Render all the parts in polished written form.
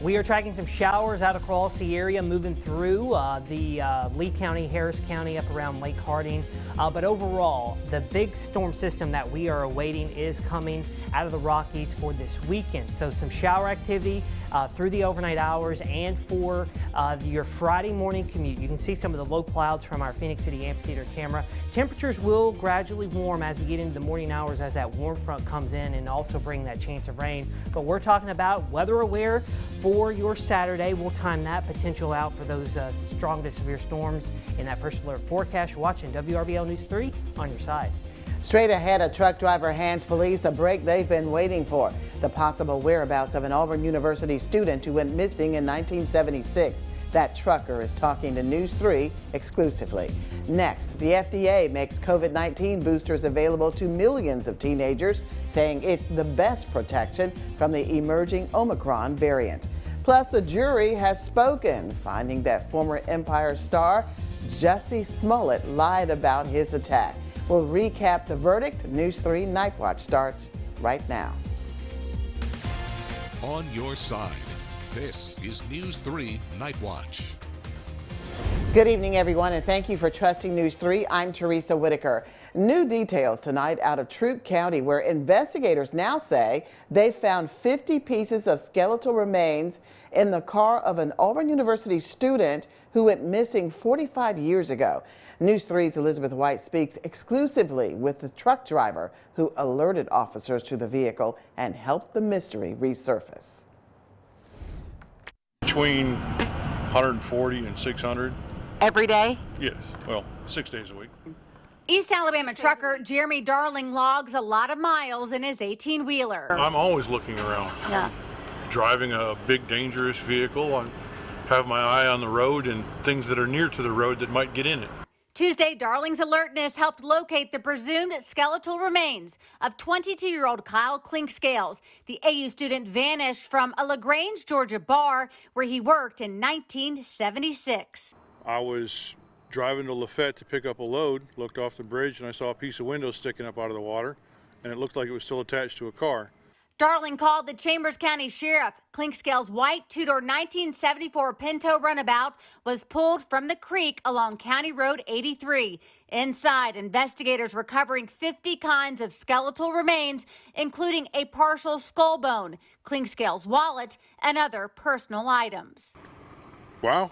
We are tracking some showers out across the area moving through the Lee County, Harris County, up around Lake Harding. But overall, the big storm system that we are awaiting is coming out of the Rockies for this weekend. So some shower activity through the overnight hours and for your Friday morning commute. You can see some of the low clouds from our Phoenix City Amphitheater camera. Temperatures will gradually warm as we get into the morning hours as that warm front comes in and also bring that chance of rain. But we're talking about weather aware for your Saturday. We'll time that potential out for those strong to severe storms in that first alert forecast. You're watching WRBL News 3 on your side. Straight ahead, a truck driver hands police the break they've been waiting for. The possible whereabouts of an Auburn University student who went missing in 1976. That trucker is talking to News 3 exclusively. Next, the FDA makes COVID-19 boosters available to millions of teenagers, saying it's the best protection from the emerging Omicron variant. Plus, the jury has spoken, finding that former Empire star Jussie Smollett lied about his attack. We'll recap the verdict. News 3 Nightwatch starts right now. On your side, this is News 3 Nightwatch. Good evening, everyone, and thank you for trusting News 3. I'm Teresa Whitaker. New details tonight out of Troup County, where investigators now say they found 50 pieces of skeletal remains in the car of an Auburn University student who went missing 45 years ago. News 3's Elizabeth White speaks exclusively with the truck driver who alerted officers to the vehicle and helped the mystery resurface. Between 140 and 600. Every day? Yes, well, 6 days a week. East Alabama trucker Jeremy Darling logs a lot of miles in his 18-wheeler. I'm always looking around. Yeah. Driving a big, dangerous vehicle, I have my eye on the road and things that are near to the road that might get in it. Tuesday, Darling's alertness helped locate the presumed skeletal remains of 22-year-old Kyle Clinkscales. The AU student vanished from a LaGrange, Georgia bar where he worked in 1976. I was driving to Lafayette to pick up a load, looked off the bridge, and I saw a piece of window sticking up out of the water, and it looked like it was still attached to a car. Darling called the Chambers County Sheriff. Clinkscales' white two-door 1974 Pinto runabout was pulled from the creek along County Road 83. Inside, investigators recovering 50 kinds of skeletal remains, including a partial skull bone, Clinkscales' wallet, and other personal items. Wow.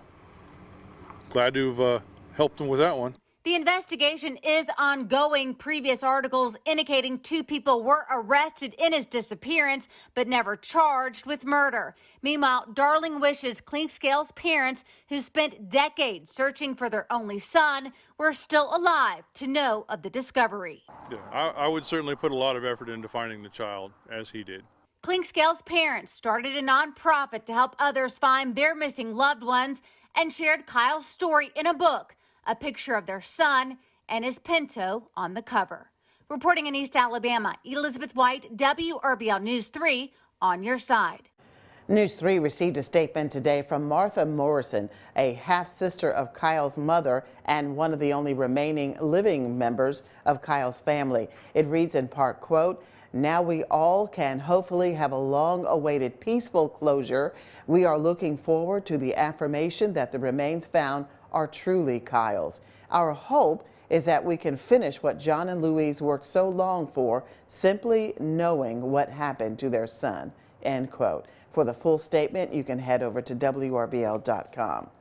Glad to have helped them with that one. The investigation is ongoing. Previous articles indicating 2 people were arrested in his disappearance, but never charged with murder. Meanwhile, Darling wishes Clinkscales' parents, who spent decades searching for their only son, were still alive to know of the discovery. Yeah, I would certainly put a lot of effort into finding the child, as he did. Clinkscales' parents started a nonprofit to help others find their missing loved ones and shared Kyle's story in a book. A picture of their son and his Pinto on the cover. Reporting in East Alabama, Elizabeth White, WRBL News 3 on your side. News 3 received a statement today from Martha Morrison, a half-sister of Kyle's mother and one of the only remaining living members of Kyle's family. It reads in part, quote, "Now we all can hopefully have a long-awaited peaceful closure. We are looking forward to the affirmation that the remains found are truly Kyle's. Our hope is that we can finish what John and Louise worked so long for, simply knowing what happened to their son," end quote. For the full statement, you can head over to WRBL.com.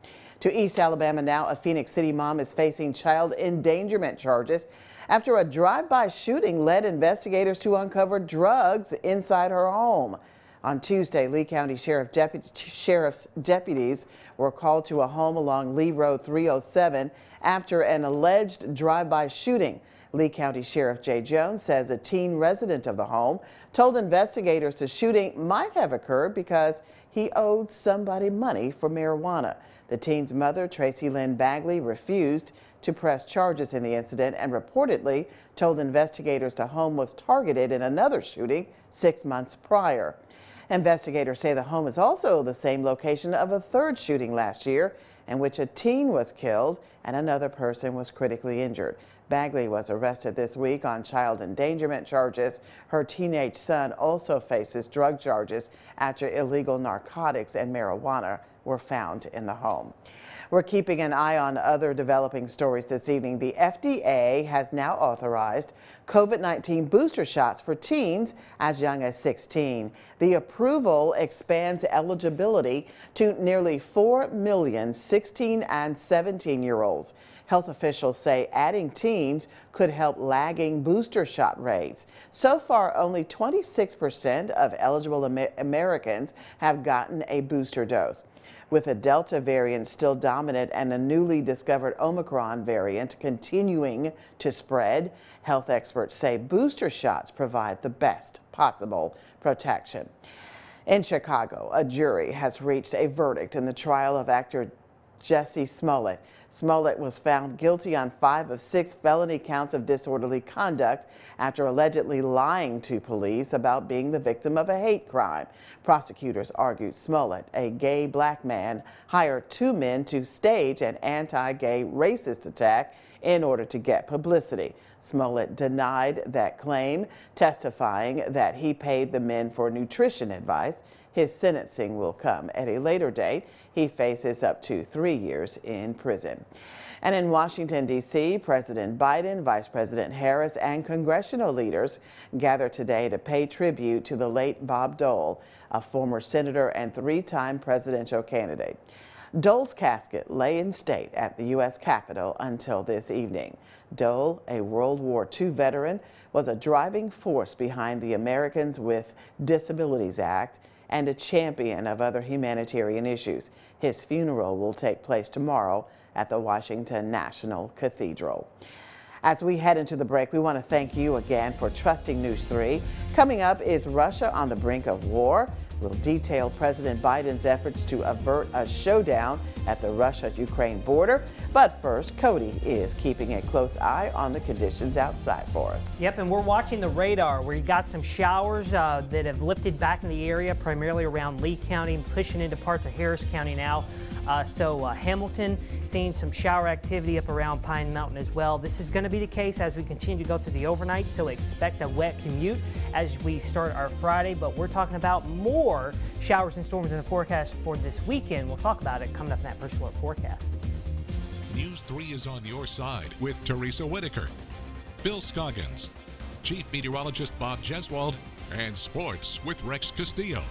To East Alabama now, a Phoenix City mom is facing child endangerment charges after a drive-by shooting led investigators to uncover drugs inside her home. On Tuesday, Lee County Sheriff's deputies were called to a home along Lee Road 307 after an alleged drive-by shooting. Lee County Sheriff Jay Jones says a teen resident of the home told investigators the shooting might have occurred because he owed somebody money for marijuana. The teen's mother, Tracy Lynn Bagley, refused to press charges in the incident and reportedly told investigators the home was targeted in another shooting 6 months prior. Investigators say the home is also the same location of a third shooting last year in which a teen was killed and another person was critically injured. Bagley was arrested this week on child endangerment charges. Her teenage son also faces drug charges after illegal narcotics and marijuana were found in the home. We're keeping an eye on other developing stories this evening. The FDA has now authorized COVID-19 booster shots for teens as young as 16. The approval expands eligibility to nearly 4 million 16 and 17-year-olds. Health officials say adding teens could help lagging booster shot rates. So far, only 26% of eligible Americans have gotten a booster dose. With a Delta variant still dominant and a newly discovered Omicron variant continuing to spread, health experts say booster shots provide the best possible protection. In Chicago, a jury has reached a verdict in the trial of actor Jussie Smollett. Smollett was found guilty on 5 of 6 felony counts of disorderly conduct after allegedly lying to police about being the victim of a hate crime. Prosecutors argued Smollett, a gay black man, hired 2 men to stage an anti-gay racist attack in order to get publicity. Smollett denied that claim, testifying that he paid the men for nutrition advice. His sentencing will come at a later date. He faces up to 3 years in prison. And in Washington, D.C., President Biden, Vice President Harris, and congressional leaders gathered today to pay tribute to the late Bob Dole, a former senator and 3-time presidential candidate. Dole's casket lay in state at the U.S. Capitol until this evening. Dole, a World War II veteran, was a driving force behind the Americans with Disabilities Act and a champion of other humanitarian issues. His funeral will take place tomorrow at the Washington National Cathedral. As we head into the break, we want to thank you again for trusting News 3. Coming up is Russia on the brink of war. We'll detail President Biden's efforts to avert a showdown at the Russia-Ukraine border. But first, Cody is keeping a close eye on the conditions outside for us. Yep, and we're watching the radar where you got some showers that have lifted back in the area, primarily around Lee County, pushing into parts of Harris County now. Hamilton seeing some shower activity up around Pine Mountain as well. This is going to be the case as we continue to go through the overnight, so expect a wet commute as we start our Friday, but we're talking about more showers and storms in the forecast for this weekend. We'll talk about it coming up in that first alert forecast. News 3 is on your side with Teresa Whitaker, Phil Scoggins, Chief Meteorologist Bob Jeswald, and Sports with Rex Castillo.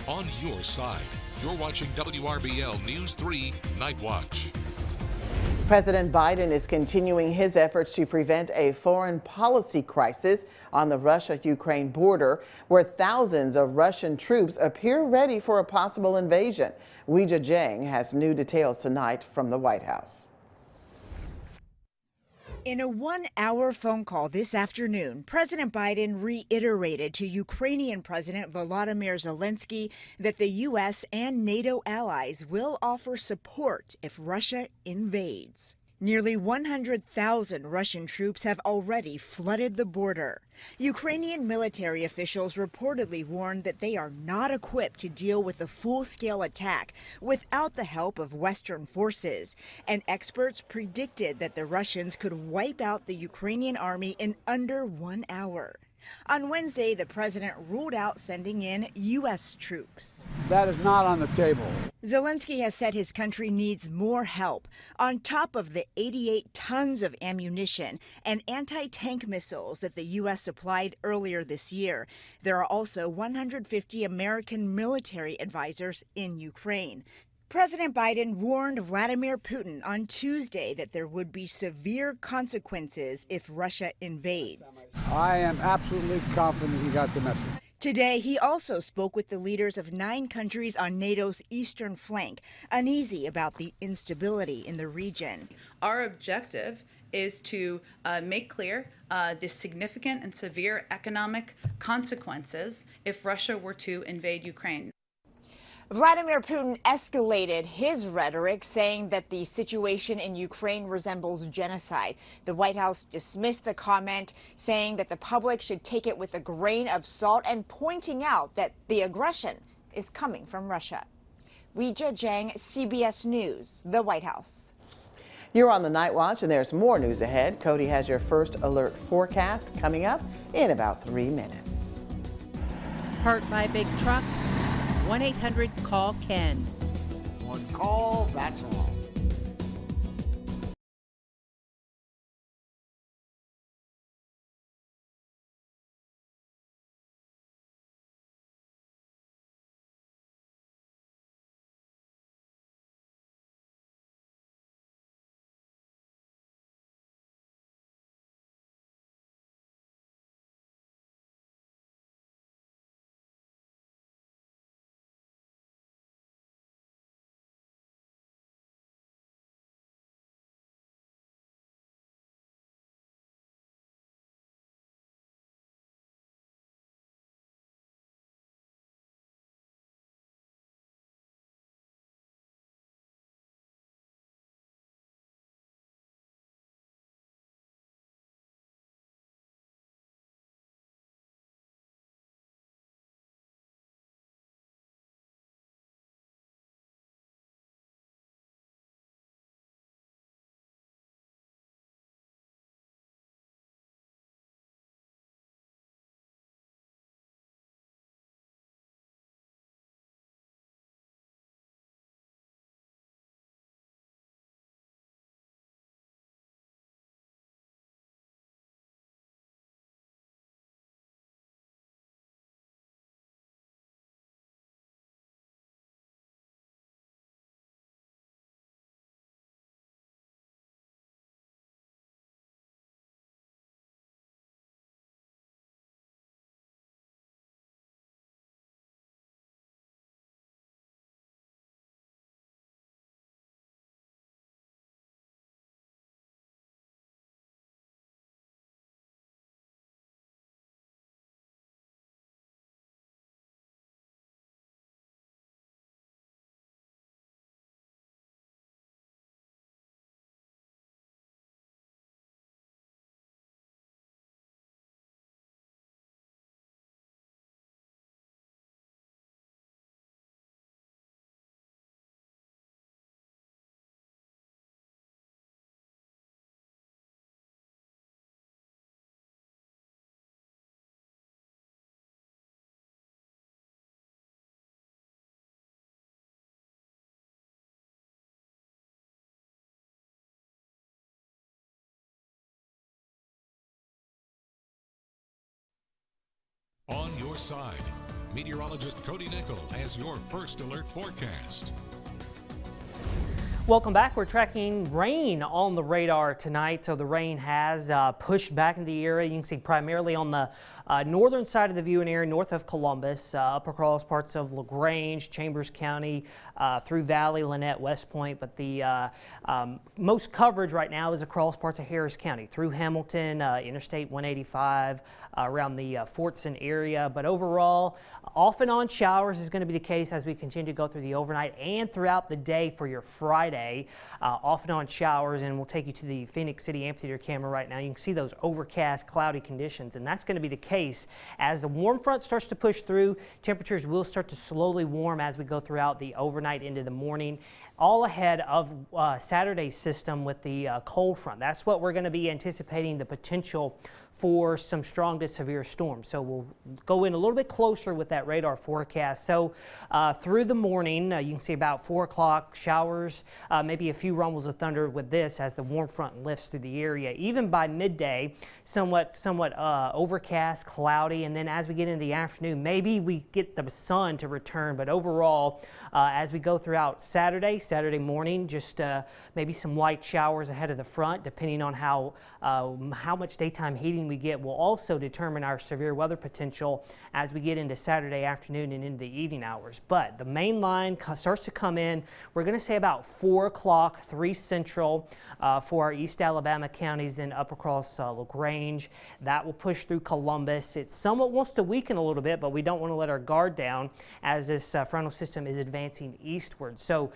On your side You're watching WRBL News 3 Night Watch. President Biden is continuing his efforts to prevent a foreign policy crisis on the Russia-Ukraine border, where thousands of Russian troops appear ready for a possible invasion. Weijia Jiang has new details tonight from the White House. In a one-hour phone call this afternoon, President Biden reiterated to Ukrainian President Volodymyr Zelensky that the U.S. and NATO allies will offer support if Russia invades. Nearly 100,000 Russian troops have already flooded the border. Ukrainian military officials reportedly warned that they are not equipped to deal with a full-scale attack without the help of Western forces. And experts predicted that the Russians could wipe out the Ukrainian army in under 1 hour. On Wednesday, the president ruled out sending in U.S. troops. That is not on the table. Zelensky has said his country needs more help. On top of the 88 tons of ammunition and anti-tank missiles that the U.S. supplied earlier this year, there are also 150 American military advisors in Ukraine. President Biden warned Vladimir Putin on Tuesday that there would be severe consequences if Russia invades. I am absolutely confident he got the message. Today, he also spoke with the leaders of 9 countries on NATO's eastern flank, uneasy about the instability in the region. Our objective is to make clear the significant and severe economic consequences if Russia were to invade Ukraine. Vladimir Putin escalated his rhetoric, saying that the situation in Ukraine resembles genocide. The White House dismissed the comment, saying that the public should take it with a grain of salt and pointing out that the aggression is coming from Russia. Weijia Jiang, CBS News, the White House. You're on the Night Watch, and there's more news ahead. Cody has your first alert forecast coming up in about 3 minutes. Hurt by a big truck? 1-800-CALL-KEN. One call, that's all. On your side. Meteorologist Cody Nickel has your first alert forecast. Welcome back. We're tracking rain on the radar tonight. So the rain has pushed back into the area. You can see primarily on the northern side of the viewing area, north of Columbus, up across parts of LaGrange, Chambers County, through Valley, Lynette, West Point. But the most coverage right now is across parts of Harris County, through Hamilton, Interstate 185, around the Fortson area. But overall, off and on showers is going to be the case as we continue to go through the overnight and throughout the day for your Friday. Off and on showers, and we'll take you to the Phoenix City Amphitheater camera right now. You can see those overcast, cloudy conditions, and that's going to be the case as the warm front starts to push through. Temperatures will start to slowly warm as we go throughout the overnight into the morning, all ahead of Saturday's system with the cold front. That's what we're going to be anticipating, the potential for some strong to severe storms. So we'll go in a little bit closer with that radar forecast. So through the morning, you can see about 4 o'clock showers, maybe a few rumbles of thunder with this as the warm front lifts through the area. Even by midday, somewhat overcast, cloudy, and then as we get into the afternoon, maybe we get the sun to return. But overall, as we go throughout Saturday morning, just maybe some light showers ahead of the front, depending on how much daytime heating we get will also determine our severe weather potential as we get into Saturday afternoon and into the evening hours. But the main line starts to come in, we're going to say about 4 o'clock, 3 Central for our East Alabama counties, then up across LaGrange. That will push through Columbus. It somewhat wants to weaken a little bit, but we don't want to let our guard down as this frontal system is advancing eastward. So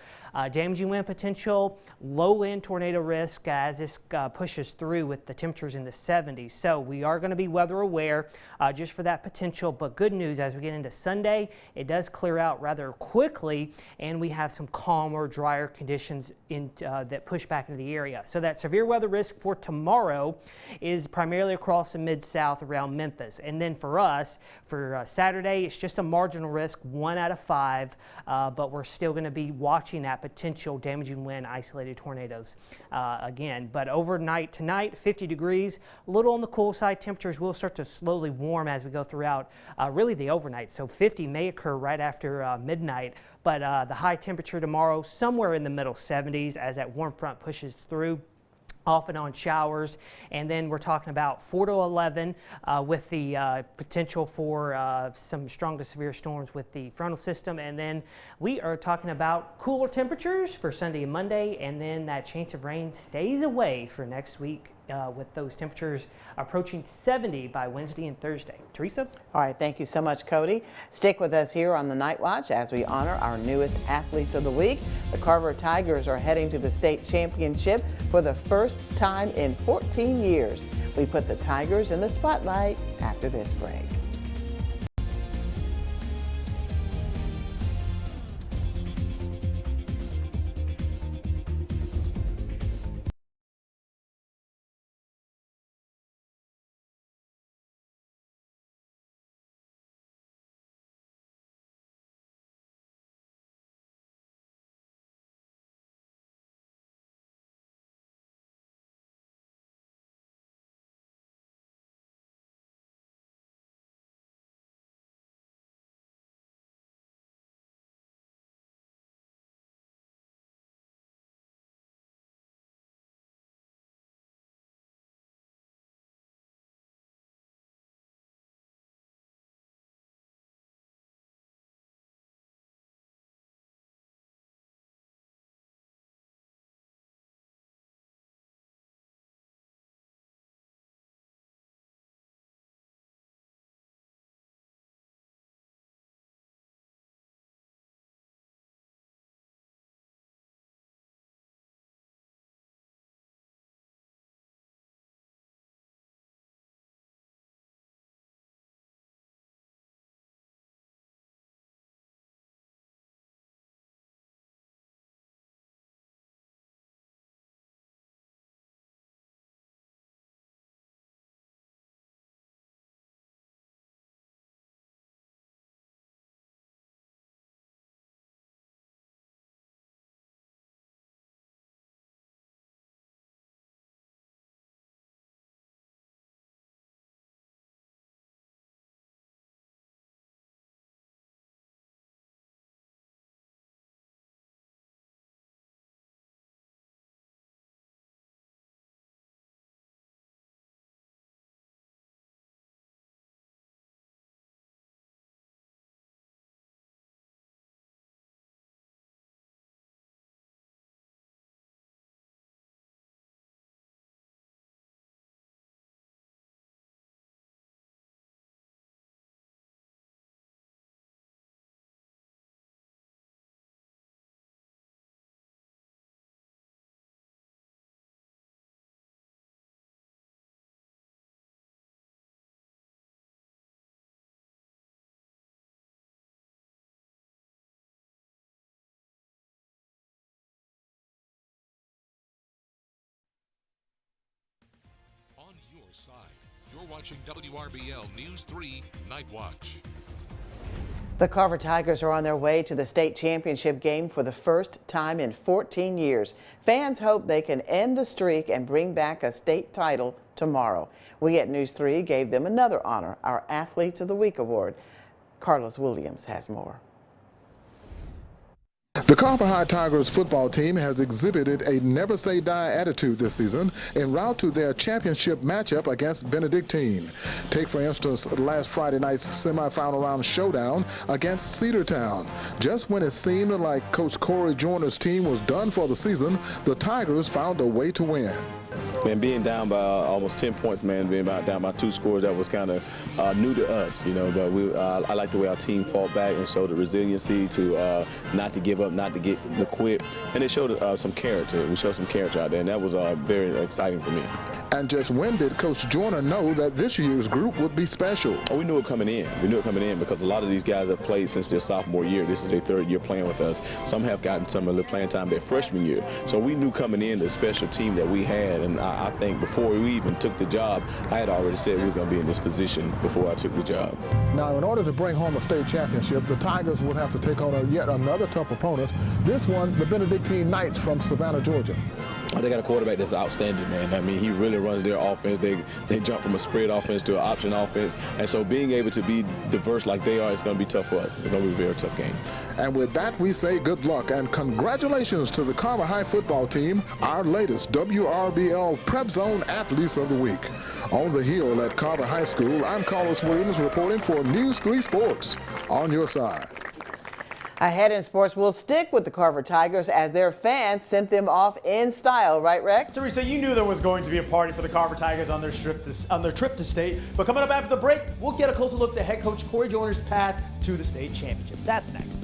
damaging wind potential, low wind tornado risk as this pushes through with the temperatures in the 70s. So we are going to be weather aware just for that potential, but good news as we get into Sunday, it does clear out rather quickly and we have some calmer, drier conditions that push back into the area. So that severe weather risk for tomorrow is primarily across the mid-south around Memphis. And then for us, for Saturday, it's just a marginal risk, 1 out of 5, but we're still going to be watching that potential damaging wind, isolated tornadoes again. But overnight tonight, 50 degrees, a little on the cool side. Temperatures will start to slowly warm as we go throughout really the overnight. So 50 may occur right after midnight, but the high temperature tomorrow somewhere in the middle 70s as that warm front pushes through. Off and on showers, and then we're talking about 4 to 11 with the potential for some strong to severe storms with the frontal system, and then we are talking about cooler temperatures for Sunday and Monday, and then that chance of rain stays away for next week with those temperatures approaching 70 by Wednesday and Thursday. Teresa? All right, thank you so much, Cody. Stick with us here on the Night Watch as we honor our newest athletes of the week. The Carver Tigers are heading to the state championship for the first time in 14 years. We put the Tigers in the spotlight after this break. side. You're watching WRBL News 3 Night Watch. The Carver Tigers are on their way to the state championship game for the first time in 14 years. Fans hope they can end the streak and bring back a state title tomorrow. We at News 3 gave them another honor, our Athletes of the Week award. Carlos Williams has more. The Carver High Tigers football team has exhibited a never-say-die attitude this season en route to their championship matchup against Benedictine. Take, for instance, last Friday night's semifinal round showdown against Cedartown. Just when it seemed like Coach Corey Joyner's team was done for the season, the Tigers found a way to win. Man, being down by almost 10 points, man, being down by 2 scores, that was kind of new to us, you know. But I like the way our team fought back and showed the resiliency to not to give up, not to quit, and they showed some character. We showed some character out there, and that was very exciting for me. And just when did Coach Joyner know that this year's group would be special? Oh, we knew it coming in. We knew it coming in because a lot of these guys have played since their sophomore year. This is their 3rd year playing with us. Some have gotten some of the playing time their freshman year. So we knew coming in the special team that we had, and I think before we even took the job, I had already said we were going to be in this position before I took the job. Now, in order to bring home a state championship, the Tigers would have to take on yet another tough opponent. This one, the Benedictine Knights from Savannah, Georgia. They got a quarterback that's outstanding, man. I mean, he really runs their offense. They jump from a spread offense to an option offense. And so being able to be diverse like they are, it's going to be tough for us. It's going to be a very tough game. And with that, we say good luck and congratulations to the Carver High football team, our latest WRBL Prep Zone Athletes of the Week. On the hill at Carver High School, I'm Carlos Williams reporting for News 3 Sports. On your side. Ahead in sports, we'll stick with the Carver Tigers as their fans sent them off in style, right, Rex? Teresa, you knew there was going to be a party for the Carver Tigers on their trip to state. But coming up after the break, we'll get a closer look at head coach Corey Joyner's path to the state championship. That's next.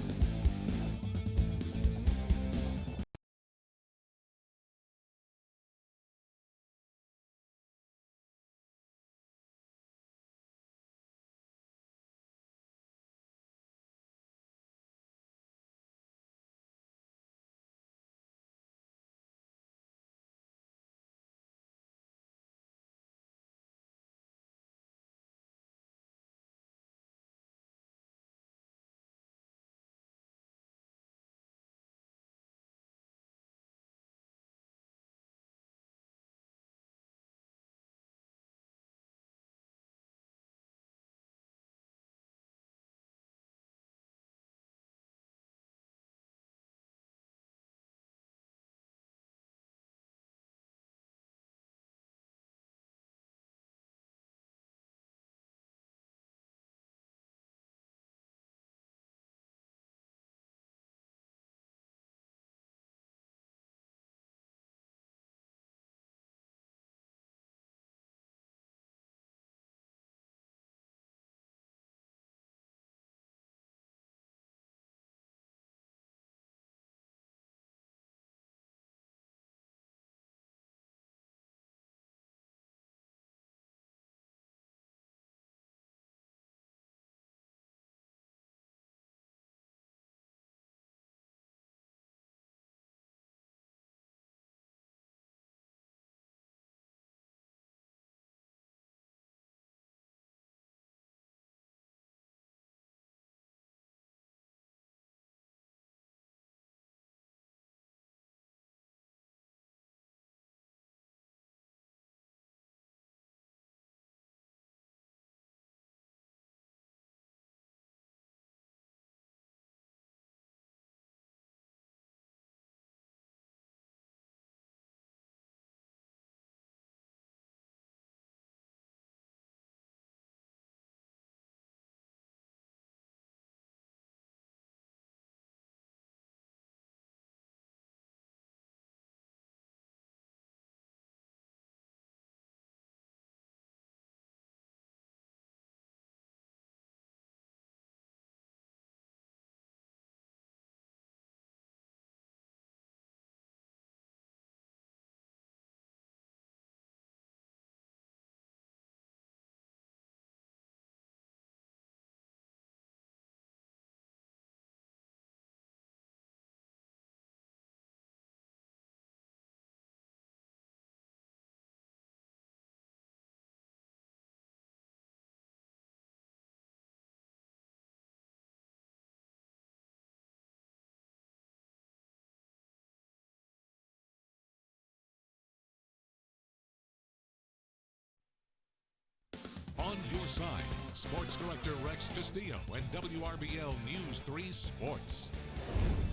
On your side, Sports Director Rex Castillo and WRBL News 3 Sports.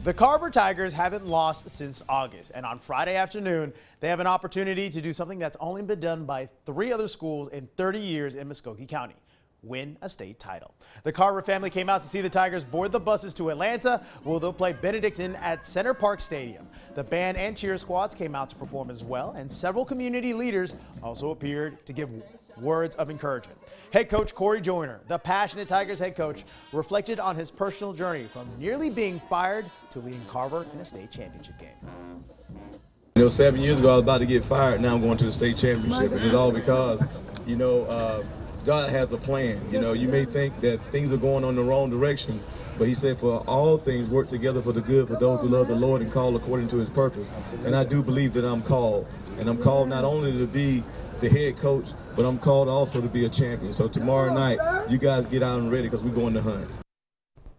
The Carver Tigers haven't lost since August, and on Friday afternoon, they have an opportunity to do something that's only been done by 3 other schools in 30 years in Muskogee County: win a state title. The Carver family came out to see the Tigers board the buses to Atlanta, where they'll play Benedictine at Center Park Stadium. The band and cheer squads came out to perform as well, and several community leaders also appeared to give words of encouragement. Head coach Corey Joyner, the passionate Tigers head coach, reflected on his personal journey from nearly being fired to leading Carver in a state championship game. You know, 7 years ago I was about to get fired. Now I'm going to the state championship, and it's all because, God has a plan. You may think that things are going on the wrong direction, but he said for all things work together for the good for those who love the Lord and call according to his purpose. And I do believe that I'm called. And I'm called not only to be the head coach, but I'm called also to be a champion. So tomorrow night, you guys get out and ready because we're going to hunt.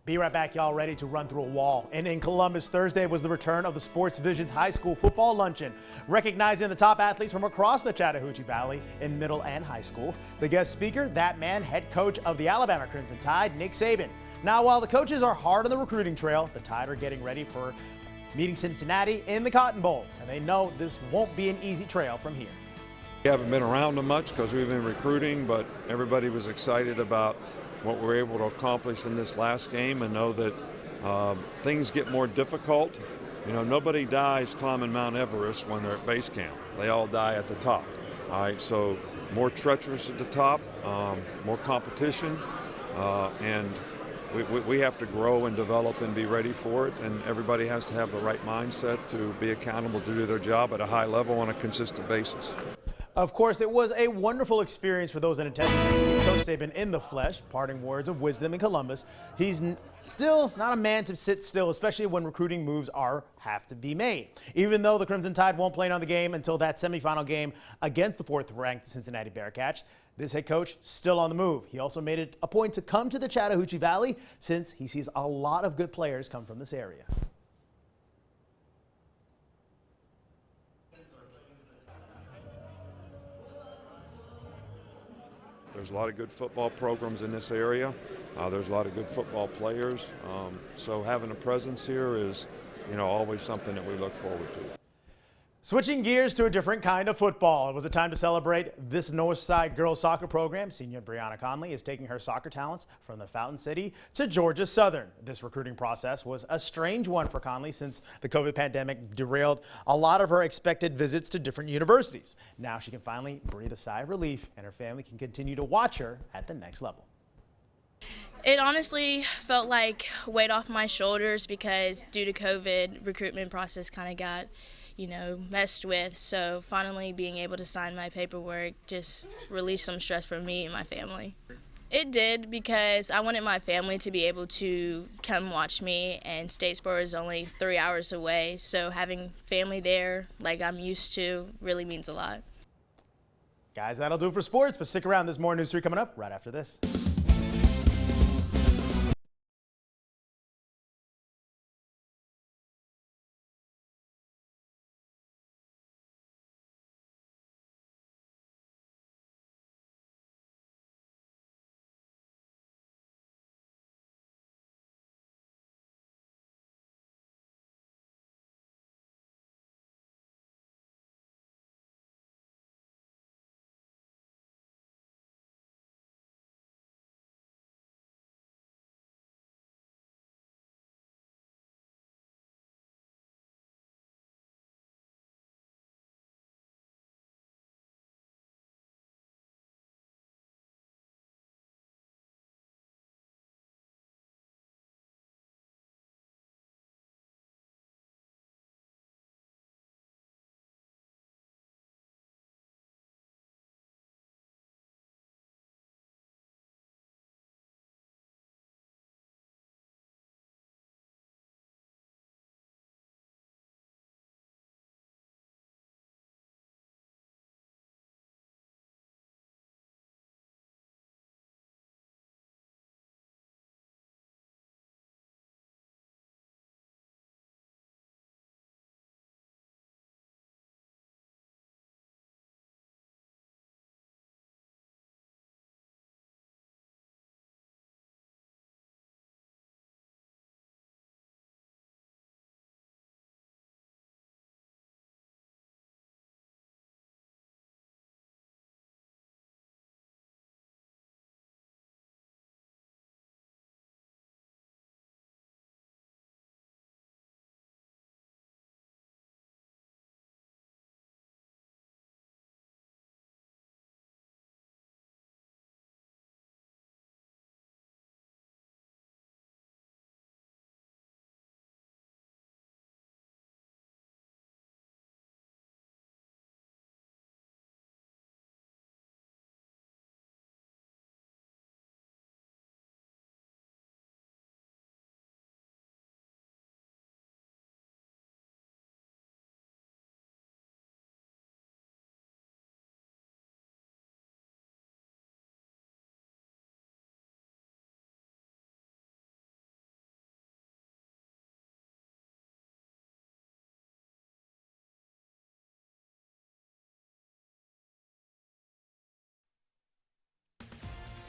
Be right back, y'all, ready to run through a wall. And in Columbus, Thursday was the return of the Sports Vision's high school football luncheon, recognizing the top athletes from across the Chattahoochee Valley in middle and high school. The guest speaker, that man, head coach of the Alabama Crimson Tide, Nick Saban. Now, while the coaches are hard on the recruiting trail, the Tide are getting ready for meeting Cincinnati in the Cotton Bowl, and they know this won't be an easy trail from here. We haven't been around them much because we've been recruiting, but everybody was excited about what we were able to accomplish in this last game, and know that things get more difficult. Nobody dies climbing Mount Everest when they're at base camp. They all die at the top. All right, so more treacherous at the top, more competition, and we have to grow and develop and be ready for it, and everybody has to have the right mindset to be accountable to do their job at a high level on a consistent basis. Of course, it was a wonderful experience for those in attendance to see Coach Saban in the flesh, parting words of wisdom in Columbus. He's still not a man to sit still, especially when recruiting moves have to be made. Even though the Crimson Tide won't play on the game until that semifinal game against the 4th-ranked Cincinnati Bearcats, this head coach still on the move. He also made it a point to come to the Chattahoochee Valley since he sees a lot of good players come from this area. There's a lot of good football programs in this area. There's a lot of good football players. So having a presence here is, always something that we look forward to. Switching gears to a different kind of football, it was a time to celebrate this Northside girls soccer program. Senior Brianna Conley is taking her soccer talents from the Fountain City to Georgia Southern. This recruiting process was a strange one for Conley since the COVID pandemic derailed a lot of her expected visits to different universities. Now she can finally breathe a sigh of relief, and her family can continue to watch her at the next level. It honestly felt like weight off my shoulders because due to COVID, recruitment process kind of got messed with. So finally being able to sign my paperwork just released some stress from me and my family. It did, because I wanted my family to be able to come watch me, and Statesboro is only 3 hours away. So having family there like I'm used to really means a lot. Guys, that'll do it for sports, but stick around. There's more News 3 coming up right after this.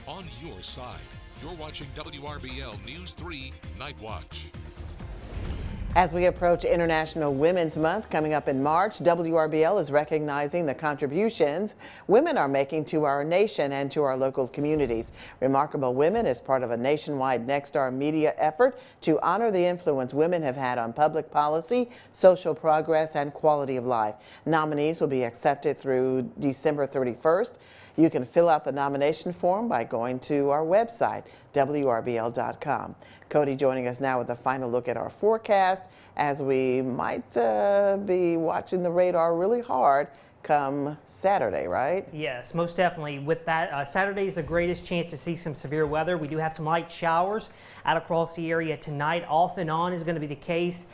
on your side. You're watching WRBL News 3 Night Watch. As we approach International Women's Month coming up in March, WRBL is recognizing the contributions women are making to our nation and to our local communities. Remarkable Women is part of a nationwide Nexstar media effort to honor the influence women have had on public policy, social progress, and quality of life. Nominees will be accepted through December 31st. You can fill out the nomination form by going to our website, WRBL.com. Cody joining us now with a final look at our forecast as we might be watching the radar really hard come Saturday, right? Yes, most definitely. With that, Saturday is the greatest chance to see some severe weather. We do have some light showers out across the area tonight. Off and on is going to be the case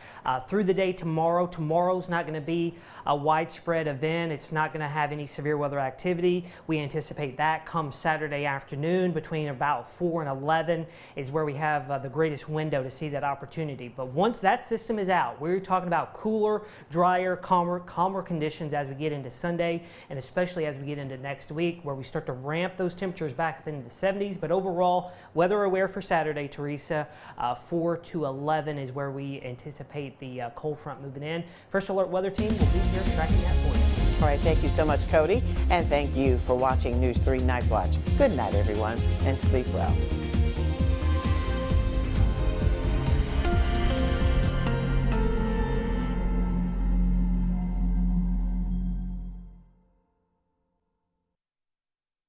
through the day tomorrow. Tomorrow's not going to be a widespread event. It's not going to have any severe weather activity. We anticipate that come Saturday afternoon between about 4 and 11 is where we have the greatest window to see that opportunity. But once that system is out, we're talking about cooler, drier, calmer conditions as we get into Sunday, and especially as we get into next week, where we start to ramp those temperatures back up into the 70s. But overall, weather aware for Saturday, Teresa, 4 to 11 is where we anticipate the cold front moving in. First Alert Weather Team will be here tracking that for you. All right, thank you so much, Cody, and thank you for watching News 3 Night Watch. Good night, everyone, and sleep well.